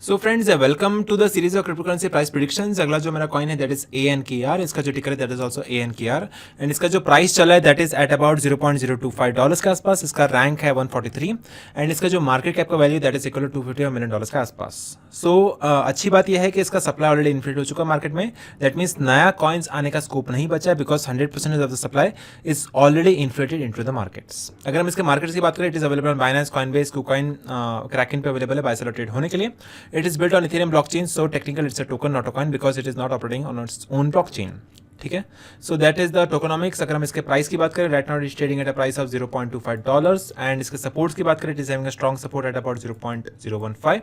So friends welcome to the series of cryptocurrency price predictions. अगला जो मेरा coin है दैट इज ANKR, इसका जो टिकर है that is also ANKR and इसका जो प्राइस चला है दैट इज एट अबाउट $0.025 के आसपास। इसका रैंक है 143 एंड इसका जो मार्केट कैप का value that is equal to $250 million के आसपास। सो अच्छी बात यह है कि इसका सप्लाई ऑलरेडी इन्फ्लेट हो चुका मार्केट में। दैट मीन्स नया कॉइन्स आने का स्कोप नहीं बचा है because 100% of the supply is already inflated into the markets. अगर हम इसके मार्केट्स की बात करें, it is available on Binance, Coinbase, KuCoin, Kraken पे अवेलेबल है बाय सेल ट्रेड होने के लिए। It is built on Ethereum blockchain, so technically it's a token, not a coin, because it is not operating on its own blockchain. ठीक है, so that is the tokenomics. अगर हम इसके price की बात करें, right now it is trading at a price of $0.25 and इसके supports की बात करें, it is having a strong support at about 0.015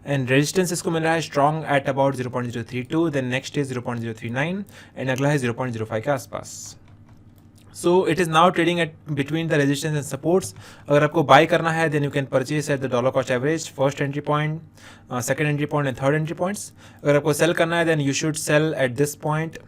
and resistance इसको मिल रहा है strong at about 0.032, then next is 0.039 and अगला है 0.05 के आसपास। So it is now trading at between the resistance and supports. अगर आपको buy करना है then you can purchase at the dollar cost average, first entry point, second entry point and third entry points. अगर आपको sell करना है then you should sell at this point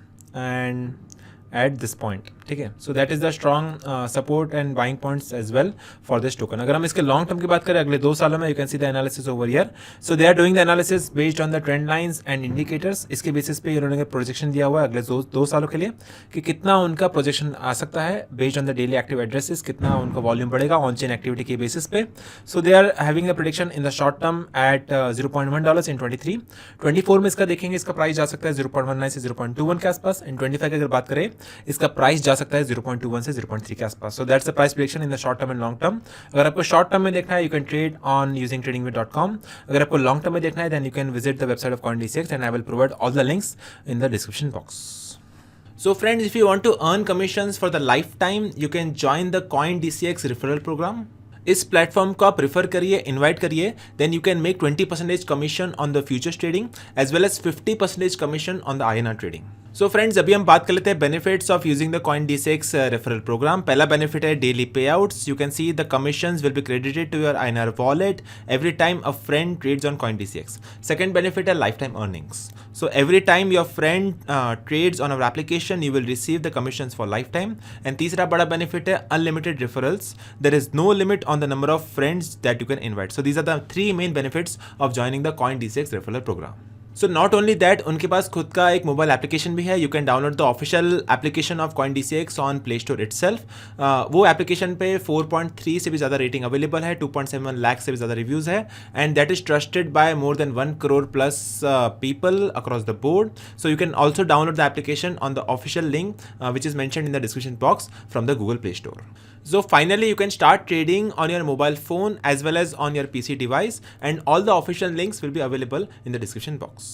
and at this point. ठीक है, so that is the strong support and buying points as well for this token. अगर हम इसके long term की बात करें, अगले 2 सालों में, you can see the analysis over here. So they are doing the analysis based on the trend lines and indicators. इसके बेसिस पे उन्होंने प्रोजेक्शन दिया हुआ है अगले 2 सालों के लिए कि कितना उनका प्रोजेक्शन आ सकता है based on the daily active addresses, कितना उनका वॉल्यूम बढ़ेगा ऑन चेन एक्टिविटी के बेसिस पे। So they are having the prediction in the short term at $0.1 in 23। 24 में इसका देखेंगे, इसका प्राइस जा सकता है 0.19 से 0.21 के आसपास। इन 25 की अगर बात करें, इसका प्राइस जा सकता है 0.21 से 0.3 के आसपास। So that's the price prediction in the short term and long term. अगर आपको शॉर्ट टर्म में देखना है, you can trade on using tradingview.com। अगर आपको लॉन्ग टर्म में देखना है, then you can visit the website of CoinDCX and I will provide all the links in the description box. So friends, if you want to earn commissions for the lifetime, you can join the CoinDCX referral program. इस platform को आप prefer करिए, invite करिए, then you can make 20% commission on the futures trading as well as 50% commission on the INR trading. So friends, अभी हम बात कर लेते हैं benefits of using the CoinDCX referral program. पहला बेनिफिट है daily payouts. You can see the commissions will be credited to your INR wallet every time a friend trades on CoinDCX। Second benefit है life time earnings. So every time your friend trades on our application, you will receive the commissions for lifetime. And तीसरा बड़ा benefit है unlimited referrals. There is no limit on the number of friends that you can invite. So these are the 3 main benefits of joining the CoinDCX referral program. So not only that, उनके पास खुद का एक mobile application भी है। You can download the official application of CoinDCX on play store itself. वो application पे 4.3 से भी ज़्यादा रेटिंग अवेलेबल है, 2.7 लाख से भी ज़्यादा रिव्यूज़ है and that is trusted bye more than 1 crore plus people across the board. So you can also download the application on the official link which is mentioned in the description box from the Google Play Store. So finally, you can start trading on your mobile phone as well as on your PC device, and all the official links will be available in the description box.